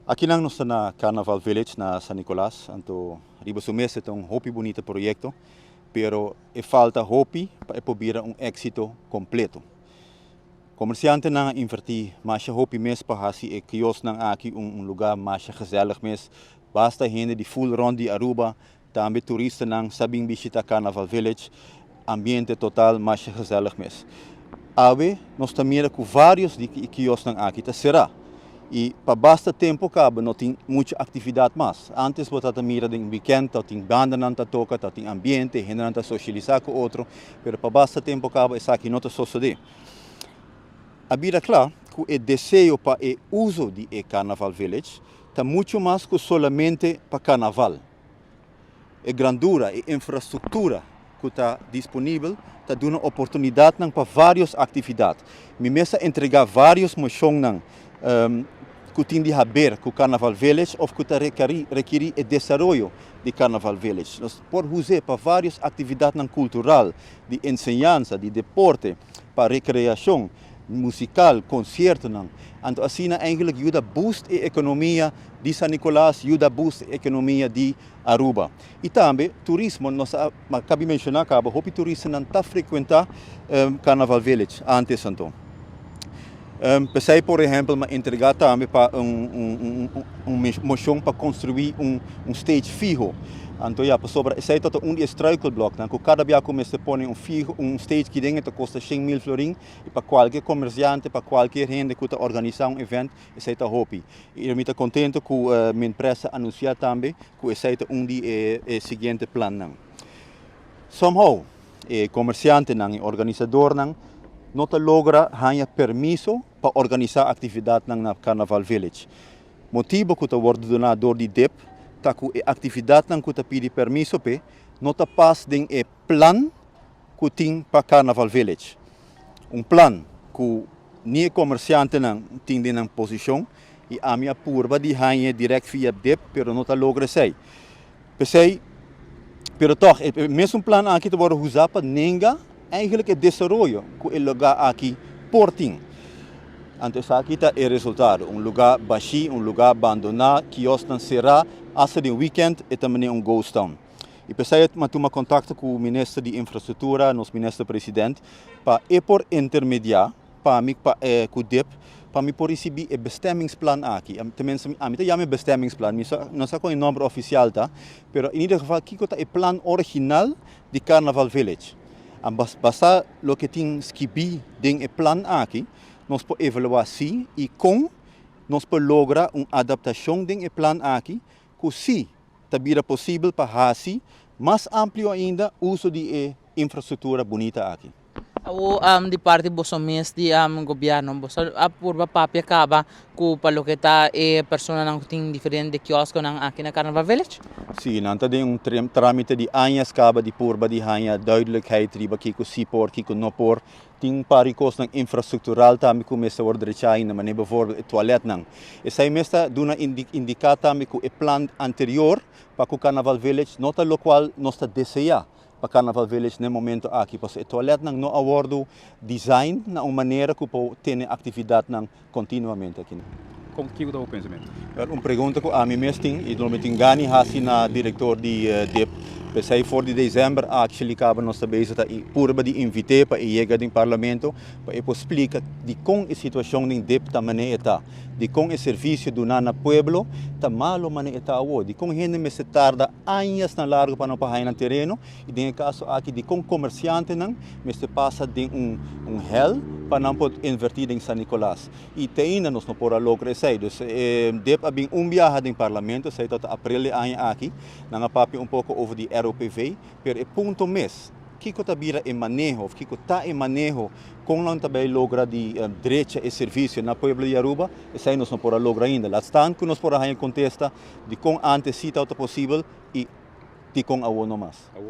Aqui nang nós na Carnaval Village na San Nicolás, anto riba su mês é um hopi bonito projeto, pero falta hopi para poder um êxito completo. Comerciante na invertir mais hopi mês para hasi kios nang aqui lugar mais gezellig mês, basta gente de full rond de Aruba, também turista nang sabing visita Carnaval Village, ambiente total mais gezellig mês. Awe nós também com vários de kios nang aqui, será. E para basta tempo acaba não tem muita atividade mais. Antes você mira em weekend, tem banda não toca, tem ambiente, gente não socializar com outro, mas para basta tempo acaba isso aqui não está suceder. A vida claro que o desejo para o uso de Carnaval Village está muito mais que somente para Carnaval. A grandura, a infraestrutura que está disponível está dando oportunidade para várias atividades. Me mesa entregar vários moções que tem de haver com o Carnaval Village ou que requer o desenvolvimento de Carnaval Village. Nós podemos usar para várias atividades culturais, de ensinança, de deporte, para recreação, musical, concerto. Então, assim, eigenlijk ajuda a boost a economia de San Nicolás, ajuda a boost a economia de Aruba. E também, turismo, nós acabamos de mencionar, que turistas não estão frequentando Carnaval Village antes, então. Pensei, por exemplo, entregar também para moção para construir stage fijo. Então, sobre esse é struikelblok. Cada dia começa a pôr stage que dentro custa 100.000 florins e para qualquer comerciante, para qualquer gente que está organizando evento, esse é hopi. E eu estou contente com a minha empresa anunciar também que esse é o seguinte plano. Somehow, o comerciante, o organizador, não logra ganhar permisso para organizar atividade na Carnaval Village. Motivo que está sendo donado de DEP é que a atividade que está pedindo permisso não passa em plano que tem para Carnaval Village. Plano que nem comerciante tem em posição e a minha curva de ganhar direto via DEP, mas não logra ser. Pensei, mas toch, o mesmo plano aqui está sendo usado para ninguém eigenlijk het desenvolvimento que o lugar aqui porting. Então, aqui está o resultado. Lugar baixo, lugar abandonado, que não será, hasta de weekend, é também ghost town. E pensei que tomar contato com o ministro de infraestrutura, nosso ministro-presidente, para por intermediar, para mim, para o DEP, para mim por receber o bestemmingsplan aqui. Também a mim chama bestemmingsplan, não sei qual é o nome oficial, tá? Mas em ieder geval, aqui está o plano original de Carnaval Village. Basta lo que tem escrito em plano aqui, nós podemos evaluar se e como nós podemos lograr uma adaptação em plano aqui, que se também é possível para fazer mais amplo ainda o uso de infraestrutura bonita aqui. O de parte boso mes di gobyerno boso purba papia kaba ku paloketa persona nang ting diferente kiosko nang akin na Carnaval Village? Sim, nanta de tramite de anos kaba de purba de hanya duidelijkheid riba kiko sipor kiko nopor ting parikos ng infrastruktural tami ku mesa wordrechay na mane bijvoorbeeld het toilet nang. Isay mesta duna indicata tami ku plan anterior pa ku Carnaval Village nota lo qual nosta deseja para Carnaval Village no momento aqui, porque o toilet não aborda design na uma maneira que pode ter atividade continuamente aqui. Como que o pensamento? Pergunta que a mim mesmo e não me engane assim na diretor de pensei for de dezembro actually acaba nossa base tá purba de invite para chegar no parlamento para explicar de como a situação em DEP tá maneira tá de como o serviço do na pueblo tá malo maneira tá de como gente me se tarda anos na largo para não pagar no terreno e em caso aqui de como comerciante não me se passa de hell para não poder invertir em San Nicolás e ainda nós não podemos lograr isso DEP abing viagem no parlamento sei até abril aqui na papi pouco over de ROPV, pero o ponto mês, que está vira em manejo, que está em manejo, com não também logra de direito e serviço na Pueblo de Aruba, isso aí nós não podemos lograr ainda. Lá está que nós podemos contestar de com antes se está possível e de com a não mais.